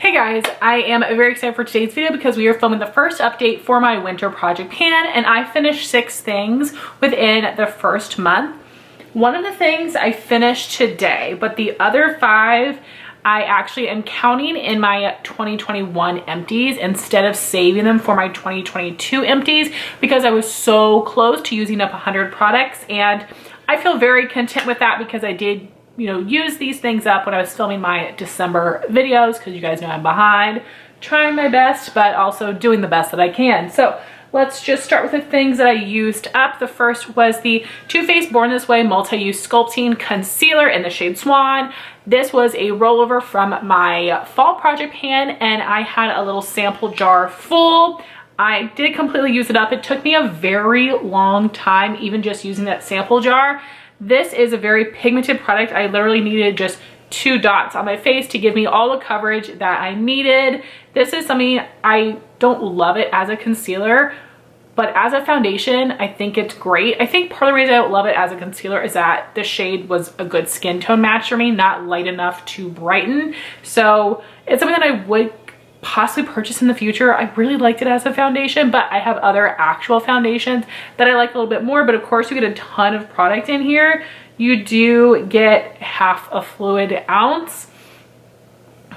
Hey guys, I am very excited for today's video because we are filming the first update for my winter project pan, and I finished 6 things within the first month. One of the things I finished today, but the other 5 I actually am counting in my 2021 empties instead of saving them for my 2022 empties because I was so close to using up 100 products, and I feel very content with that because I did use these things up when I was filming my December videos, because you guys know I'm behind, trying my best, but also doing the best that I can. So let's just start with the things that I used up. The first was the Too Faced Born This Way Multi-Use Sculpting Concealer in the shade Swan. This was a rollover from my fall project pan, and I had a little sample jar full. I did completely use it up. It took me a very long time, even just using that sample jar. This is a very pigmented product. I literally needed just 2 dots on my face to give me all the coverage that I needed. This is something, I don't love it as a concealer, but as a foundation, I think it's great. I think part of the reason I don't love it as a concealer is that the shade was a good skin tone match for me, not light enough to brighten. So it's something that I would possibly purchase in the future. I really liked it as a foundation, but I have other actual foundations that I like a little bit more. But of course, you get a ton of product in here. You do get half a fluid ounce.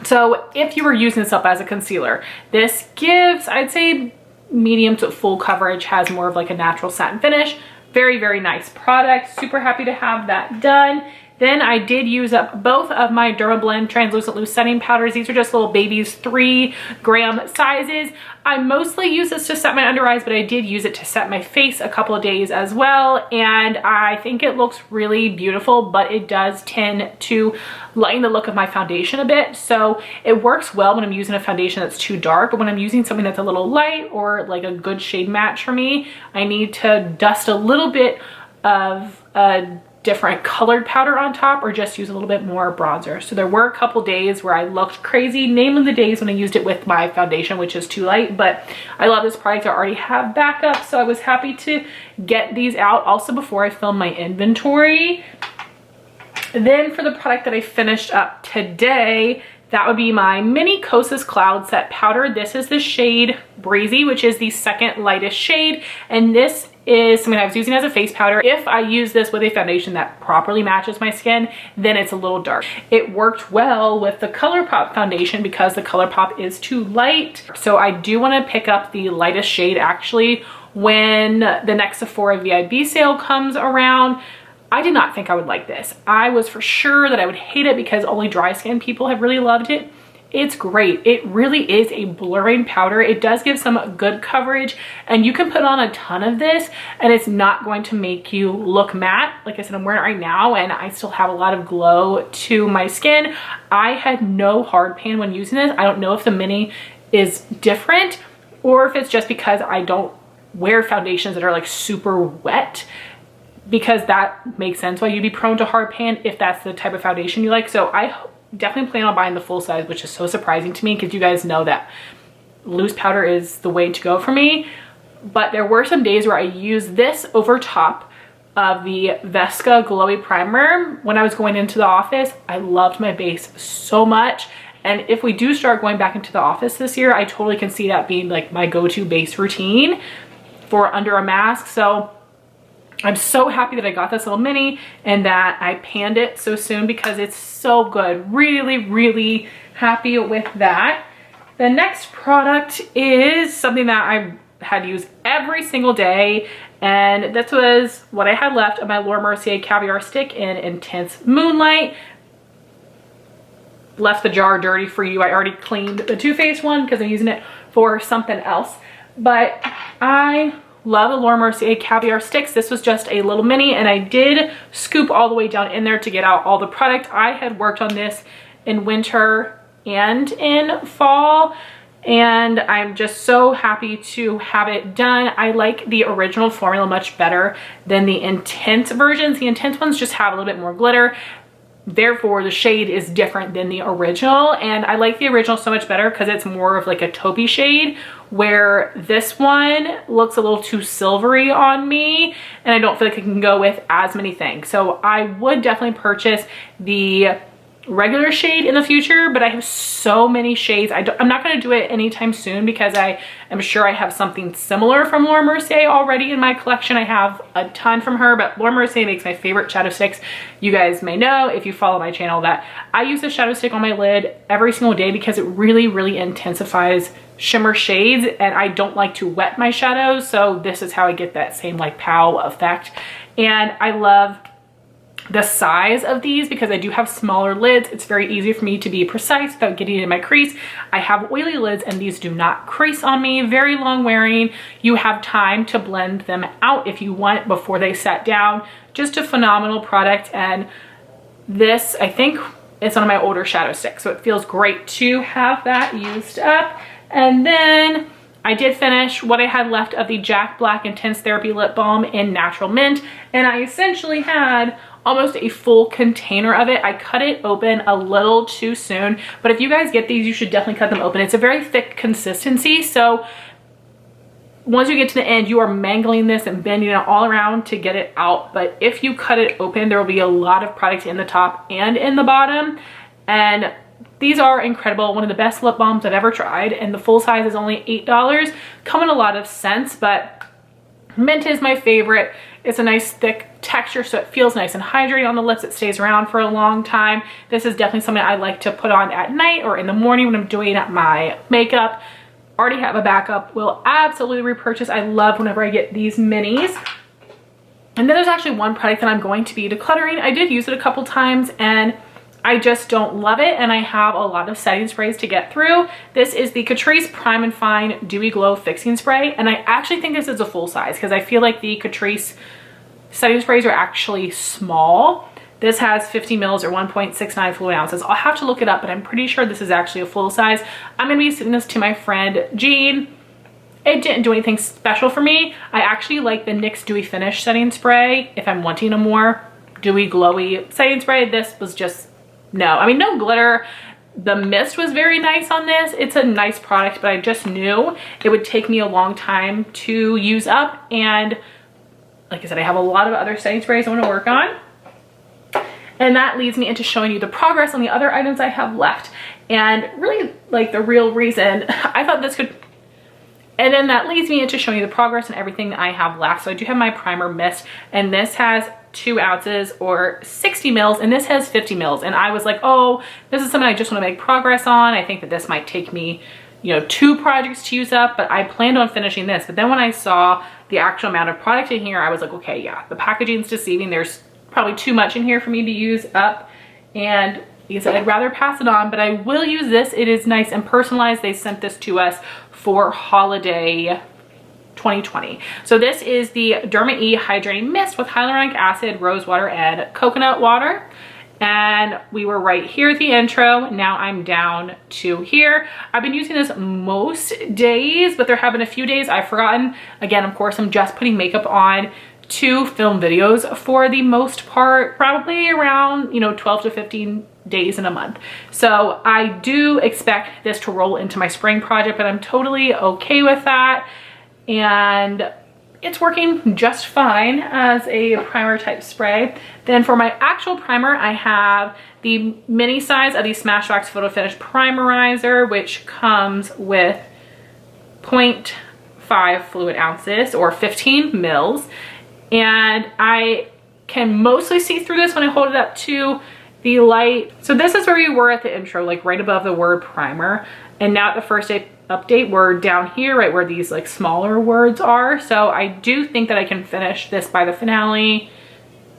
So if you were using this up as a concealer, this gives, I'd say, medium to full coverage, has more of like a natural satin finish. Very, very nice product. Super happy to have that done. Then I did use up both of my Dermablend translucent loose setting powders. These are just little babies, 3-gram sizes. I mostly use this to set my under eyes, but I did use it to set my face a couple of days as well. And I think it looks really beautiful, but it does tend to lighten the look of my foundation a bit. So it works well when I'm using a foundation that's too dark, but when I'm using something that's a little light or like a good shade match for me, I need to dust a little bit of a different colored powder on top or just use a little bit more bronzer. So there were a couple days where I looked crazy, namely the days when I used it with my foundation, which is too light, but I love this product. I already have backup, so I was happy to get these out also before I filmed my inventory. Then for the product that I finished up today, that would be my mini Kosas Cloud Set Powder. This is the shade Breezy, which is the second lightest shade, and this is something I was using as a face powder. If I use this with a foundation that properly matches my skin, then it's a little dark. It worked well with the ColourPop foundation because the ColourPop is too light. So I do want to pick up the lightest shade actually when the next Sephora VIB sale comes around. I did not think I would like this. I was for sure that I would hate it because only dry skin people have really loved it. It's great. It really is a blurring powder. It does give some good coverage, and you can put on a ton of this and it's not going to make you look matte. Like I said, I'm wearing it right now and I still have a lot of glow to my skin. I had no hard pan when using this. I don't know if the mini is different or if it's just because I don't wear foundations that are like super wet, because that makes sense why you'd be prone to hard pan if that's the type of foundation you like. So I definitely plan on buying the full size, which is so surprising to me because you guys know that loose powder is the way to go for me. But there were some days where I used this over top of the Vesca Glowy Primer when I was going into the office. I loved my base so much. And if we do start going back into the office this year, I totally can see that being like my go-to base routine for under a mask. So I'm so happy that I got this little mini and that I panned it so soon because it's so good. Really, really happy with that. The next product is something that I had used every single day, and this was what I had left of my Mercier Caviar stick in Intense Moonlight. Left the jar dirty for you. I already cleaned the Too Faced one because I'm using it for something else. But I love the Mercier Caviar sticks. This was just a little mini, and I did scoop all the way down in there to get out all the product. I had worked on this in winter and in fall, and I'm just so happy to have it done. I like the original formula much better than the intense versions. The intense ones just have a little bit more glitter. Therefore, the shade is different than the original, and I like the original so much better because it's more of like a taupey shade, where this one looks a little too silvery on me, and I don't feel like it can go with as many things. So I would definitely purchase the regular shade in the future, but I have so many shades. I'm not going to do it anytime soon because I am sure I have something similar from Laura Mercier already in my collection. I have a ton from her, but Laura Mercier makes my favorite shadow sticks. You guys may know if you follow my channel that I use a shadow stick on my lid every single day because it really, really intensifies shimmer shades, and I don't like to wet my shadows, so this is how I get that same like pow effect. And I love the size of these because I do have smaller lids. It's very easy for me to be precise without getting in my crease. I have oily lids and these do not crease on me. Very long wearing. You have time to blend them out if you want before they set down. Just a phenomenal product, and this, I think, is one of my older shadow sticks, so it feels great to have that used up. And then I did finish what I had left of the Jack Black Intense Therapy Lip Balm in Natural Mint, and I essentially had almost a full container of it. I cut it open a little too soon, but if you guys get these, you should definitely cut them open. It's a very thick consistency, so once you get to the end, you are mangling this and bending it all around to get it out. But if you cut it open, there will be a lot of product in the top and in the bottom, and these are incredible. One of the best lip balms I've ever tried, and the full size is only $8. Come in a lot of scents, but mint is my favorite. It's a nice thick texture, so it feels nice and hydrating on the lips. It stays around for a long time. This is definitely something I like to put on at night or in the morning when I'm doing my makeup. Already have a backup. Will absolutely repurchase. I love whenever I get these minis. And then there's actually one product that I'm going to be decluttering. I did use it a couple times and I just don't love it, and I have a lot of setting sprays to get through. This is the Catrice Prime and Fine Dewy Glow Fixing Spray, and I actually think this is a full size because I feel like the Catrice setting sprays are actually small. This has 50 mils or 1.69 fluid ounces. I'll have to look it up, but I'm pretty sure this is actually a full size. I'm gonna be sending this to my friend Jean. It didn't do anything special for me. I actually like the NYX Dewy Finish setting spray if I'm wanting a more dewy, glowy setting spray. This was just no. I mean, no glitter. The mist was very nice on this. It's a nice product, but I just knew it would take me a long time to use up. And like I said, I have a lot of other setting sprays I want to work on. And that leads me into showing you the progress on the other items I have left. And really, like, the real reason I thought this could... And then that leads me into showing you the progress and everything that I have left. So I do have my primer mist, and this has 2 ounces or 60 mils, and this has 50 mils. And I was like, oh, this is something I just want to make progress on. I think that this might take me, you know, 2 projects to use up, but I planned on finishing this. But then when I saw the actual amount of product in here, I was like, okay, yeah, the packaging's deceiving. There's probably too much in here for me to use up. And like I said, I'd rather pass it on, but I will use this. It is nice and personalized. They sent this to us for holiday 2020. So this is the DermaE Hydrating Mist with hyaluronic acid, rose water, and coconut water. And we were right here at the intro. Now I'm down to here. I've been using this most days, but there have been a few days I've forgotten. Again, of course, I'm just putting makeup on to film videos for the most part, probably around, you know, 12 to 15 days in a month. So I do expect this to roll into my spring project, but I'm totally okay with that. And it's working just fine as a primer type spray. Then for my actual primer, I have the mini size of the Smashbox Photo Finish Primerizer, which comes with 0.5 fluid ounces or 15 mils. And I can mostly see through this when I hold it up to the light. So this is where we were at the intro, like right above the word primer. And now at the first update, we're down here, right where these like smaller words are. So I do think that I can finish this by the finale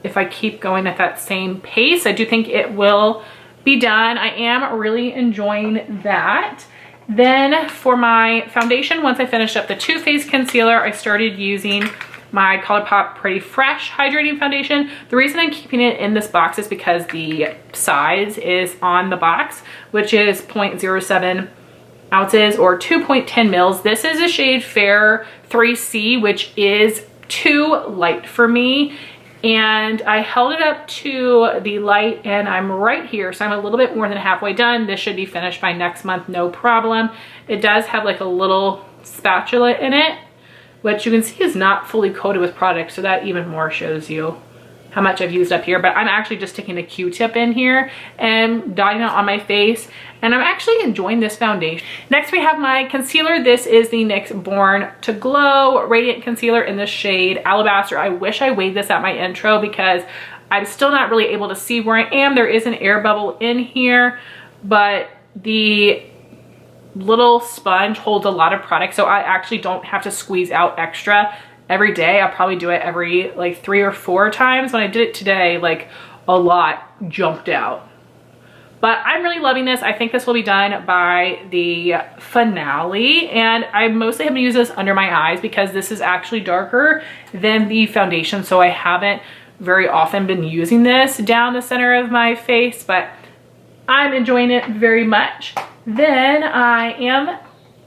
if I keep going at that same pace. I do think it will be done. I am really enjoying that. Then for my foundation, once I finished up the Too Faced concealer, I started using my ColourPop Pretty Fresh Hydrating Foundation. The reason I'm keeping it in this box is because the size is on the box, which is 0.07 ounces or 2.10 mils. This is a shade Fair 3C, which is too light for me. And I held it up to the light and I'm right here. So I'm a little bit more than halfway done. This should be finished by next month, no problem. It does have like a little spatula in it, which you can see is not fully coated with product. So that even more shows you how much I've used up here, but I'm actually just sticking a Q-tip in here and dotting it on my face, and I'm actually enjoying this foundation. Next we have my concealer. This is the NYX Born to Glow Radiant Concealer in the shade Alabaster. I wish I weighed this at my intro because I'm still not really able to see where I am. There is an air bubble in here, but the little sponge holds a lot of product, so I actually don't have to squeeze out extra every day. I'll probably do it every like 3 or 4 times. When I did it today, like a lot jumped out. But I'm really loving this. I think this will be done by the finale, and I mostly have to use this under my eyes because this is actually darker than the foundation, so I haven't very often been using this down the center of my face, but I'm enjoying it very much. Then I am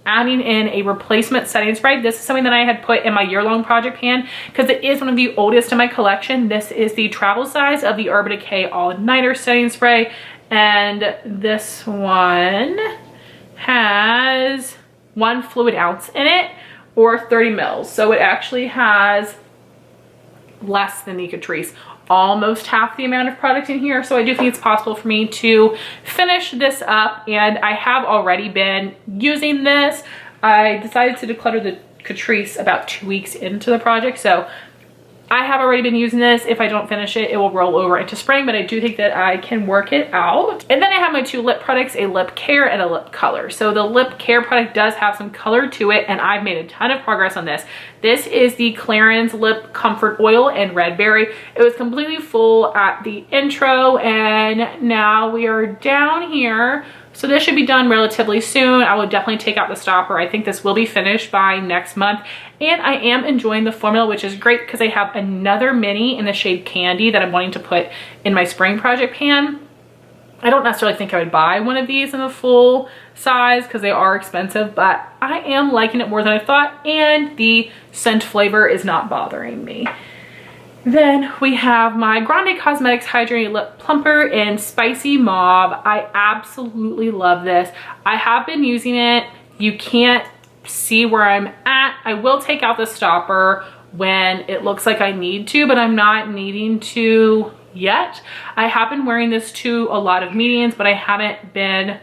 adding in a replacement setting spray. This is something that I had put in my year-long project pan because it is one of the oldest in my collection. This is the travel size of the Urban Decay All-Nighter setting spray, and this one has 1 fluid ounce in it, or 30 mils. So it actually has less than the Catrice, almost half the amount of product in here. So I do think it's possible for me to finish this up, and I have already been using this. I decided to declutter the Catrice about 2 weeks into the project, so I have already been using this. If I don't finish it, it will roll over into spring, but I do think that I can work it out. And then I have my 2 lip products, a lip care and a lip color. So the lip care product does have some color to it, and I've made a ton of progress on this. This is the Clarins Lip Comfort Oil in Red Berry. It was completely full at the intro, and now we are down here. So this should be done relatively soon. I will definitely take out the stopper. I think this will be finished by next month. And I am enjoying the formula, which is great because I have another mini in the shade Candy that I'm wanting to put in my spring project pan. I don't necessarily think I would buy one of these in the full size because they are expensive, but I am liking it more than I thought, and the scent flavor is not bothering me. Then we have my Grande Cosmetics Hydrating Lip Plumper in Spicy Mauve. I absolutely love this. I have been using it. You can't see where I'm at. I will take out the stopper when it looks like I need to, but I'm not needing to yet. I have been wearing this to a lot of meetings, but I haven't been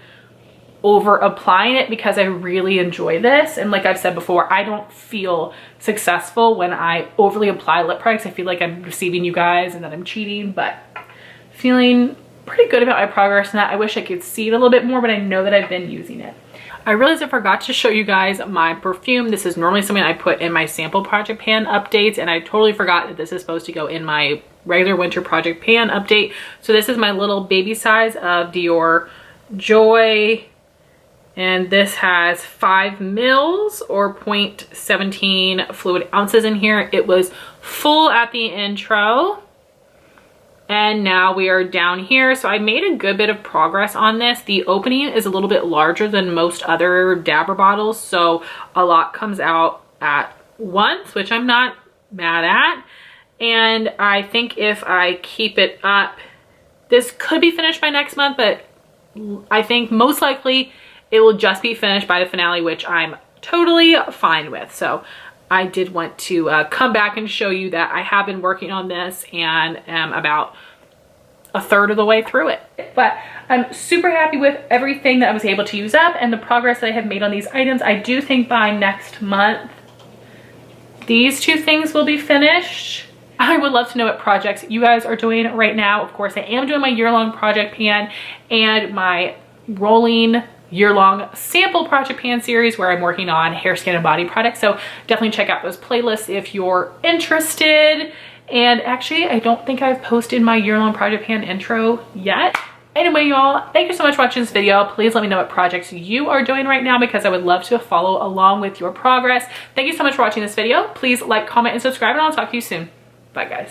over applying it because I really enjoy this. And like I've said before, I don't feel successful when I overly apply lip products. I feel like I'm deceiving you guys and that I'm cheating, but feeling pretty good about my progress in that. I wish I could see it a little bit more, but I know that I've been using it. I realized I forgot to show you guys my perfume. This is normally something I put in my sample project pan updates, and I totally forgot that this is supposed to go in my regular winter project pan update. So this is my little baby size of Dior Joy, and this has 5 mils or 0.17 fluid ounces in here. It was full at the intro, and now we are down here. So I made a good bit of progress on this. The opening is a little bit larger than most other dabber bottles, so a lot comes out at once, which I'm not mad at. And I think if I keep it up, this could be finished by next month, but I think most likely it will just be finished by the finale, which I'm totally fine with. So I did want to come back and show you that I have been working on this and am about a third of the way through it. But I'm super happy with everything that I was able to use up and the progress that I have made on these items. I do think by next month, these 2 things will be finished. I would love to know what projects you guys are doing right now. Of course, I am doing my year-long project pan and my rolling year-long sample project pan series where I'm working on hair, skin, and body products. So definitely check out those playlists if you're interested. And actually, I don't think I've posted my year-long project pan intro yet. Anyway, y'all, thank you so much for watching this video. Please let me know what projects you are doing right now because I would love to follow along with your progress. Thank you so much for watching this video. Please like, comment, and subscribe, and I'll talk to you soon. Bye, guys.